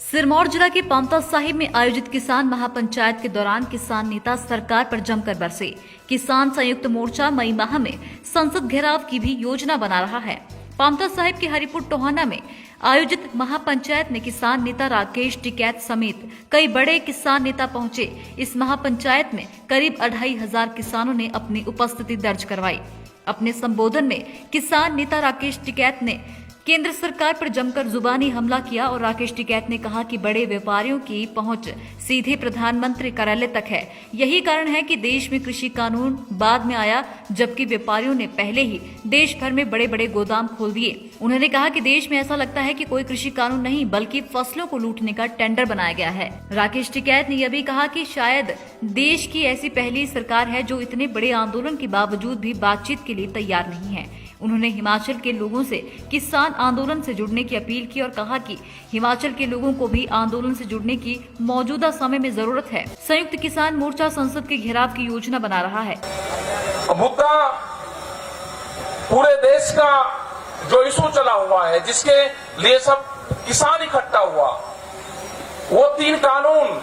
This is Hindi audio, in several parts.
सिरमौर जिला के पांवटा साहिब में आयोजित किसान महापंचायत के दौरान किसान नेता सरकार पर जमकर बरसे। किसान संयुक्त मोर्चा मई माह में संसद घेराव की भी योजना बना रहा है। पांवटा साहिब के हरिपुर टोहाना में आयोजित महापंचायत में किसान नेता राकेश टिकैत समेत कई बड़े किसान नेता पहुंचे। इस महापंचायत में करीब 2500 किसानों ने अपनी उपस्थिति दर्ज करवाई। अपने संबोधन में किसान नेता राकेश टिकैत ने केंद्र सरकार पर जमकर जुबानी हमला किया और राकेश टिकैत ने कहा कि बड़े व्यापारियों की पहुंच सीधे प्रधानमंत्री कार्यालय तक है। यही कारण है कि देश में कृषि कानून बाद में आया, जबकि व्यापारियों ने पहले ही देश भर में बड़े बड़े गोदाम खोल दिए। उन्होंने कहा कि देश में ऐसा लगता है कि कोई कृषि कानून नहीं बल्कि फसलों को लूटने का टेंडर बनाया गया है। राकेश टिकैत ने यह भी कहा कि शायद देश की ऐसी पहली सरकार है जो इतने बड़े आंदोलन के बावजूद भी बातचीत के लिए तैयार नहीं है। उन्होंने हिमाचल के लोगों से किसान आंदोलन से जुड़ने की अपील की और कहा कि हिमाचल के लोगों को भी आंदोलन से जुड़ने की मौजूदा समय में जरूरत है। संयुक्त किसान मोर्चा संसद के घेराव की योजना बना रहा है। मुद्दा पूरे देश का जो इशू चला हुआ है, जिसके लिए सब किसान इकट्ठा हुआ, वो 3 कानून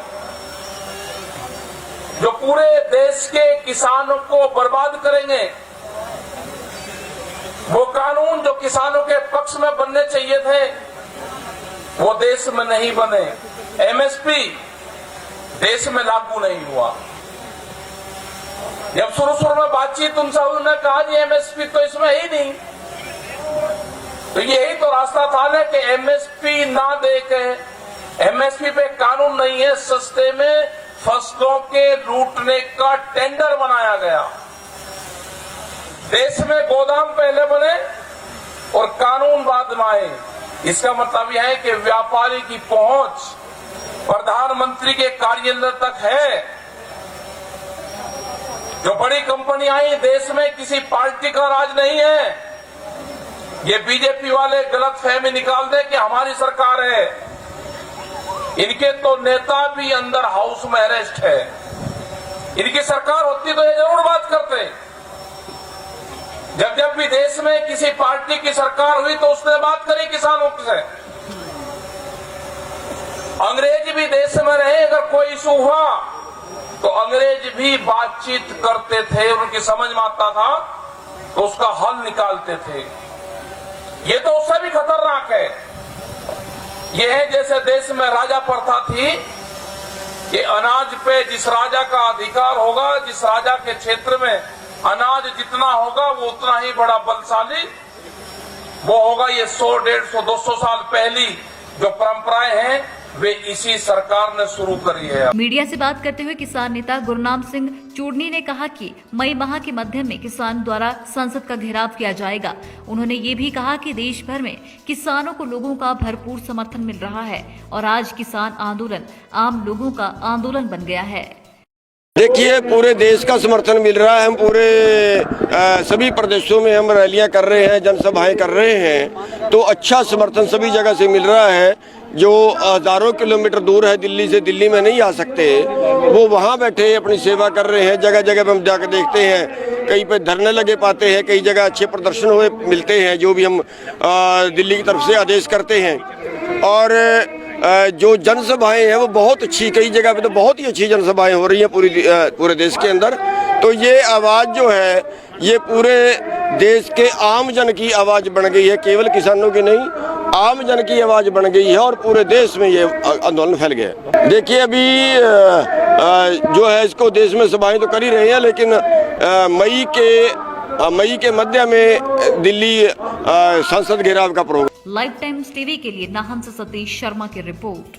जो पूरे देश के किसानों को बर्बाद करेंगे, वो कानून जो किसानों के पक्ष में बनने चाहिए थे, वो देश में नहीं बने। एमएसपी देश में लागू नहीं हुआ। जब शुरू में बातचीत उनसे उन्होंने कहा जी एमएसपी तो इसमें ही नहीं, तो यही तो रास्ता था ना कि एमएसपी ना देके, एमएसपी पे कानून नहीं है, सस्ते में फसलों के लूटने का टेंडर बनाया गया। देश में गोदाम पहले बने और कानून बाद में आए। इसका मतलब यह है कि व्यापारी की पहुंच प्रधानमंत्री के कार्यालय तक है। जो बड़ी कंपनी आई देश में किसी पार्टी का राज नहीं है। ये बीजेपी वाले गलतफहमी निकाल दे कि हमारी सरकार है। इनके तो नेता भी अंदर हाउस में अरेस्ट है। इनकी सरकार होती तो ये जरूर बात करते। जब भी देश में किसी पार्टी की सरकार हुई तो उसने बात करी किसानों से। अंग्रेज भी देश में रहे, अगर कोई इशू हुआ तो अंग्रेज भी बातचीत करते थे, उनकी समझ में आता था तो उसका हल निकालते थे। ये तो उससे भी खतरनाक है। ये है जैसे देश में राजा प्रथा थी। ये अनाज पे जिस राजा का अधिकार होगा, जिस राजा के क्षेत्र में अनाज जितना होगा वो उतना ही बड़ा बलशाली वो होगा। ये 100, 150, 200 साल पहली जो परंपराएं हैं वे इसी सरकार ने शुरू करी है। मीडिया से बात करते हुए किसान नेता गुरनाम सिंह चूड़नी ने कहा कि मई माह के मध्य में किसान द्वारा संसद का घेराव किया जाएगा। उन्होंने ये भी कहा कि देश भर में किसानों को लोगों का भरपूर समर्थन मिल रहा है और आज किसान आंदोलन आम लोगों का आंदोलन बन गया है। देखिए, पूरे देश का समर्थन मिल रहा है। हम पूरे सभी प्रदेशों में हम रैलियां कर रहे हैं, जनसभाएं कर रहे हैं, तो अच्छा समर्थन सभी जगह से मिल रहा है। जो हजारों किलोमीटर दूर है दिल्ली से, दिल्ली में नहीं आ सकते, वो वहाँ बैठे अपनी सेवा कर रहे हैं। जगह जगह पे हम जाकर देखते हैं, कहीं पे धरने लगे पाते हैं, कई जगह अच्छे प्रदर्शन हुए मिलते हैं, जो भी हम दिल्ली की तरफ से आदेश करते हैं। और जो जनसभाएं हैं वो बहुत अच्छी, कई जगह पे तो बहुत ही अच्छी जनसभाएं हो रही हैं पूरे देश के अंदर। तो ये आवाज़ जो है ये पूरे देश के आम जन की आवाज़ बन गई है, केवल किसानों की नहीं, आम जन की आवाज़ बन गई है और पूरे देश में ये आंदोलन फैल गया। देखिए, अभी जो है इसको देश में सभाएं तो कर ही रहे हैं, लेकिन मई के मध्य में दिल्ली संसद घेराव का प्रोग्राम। लाइव टाइम्स टीवी के लिए नाहन से सतीश शर्मा की रिपोर्ट।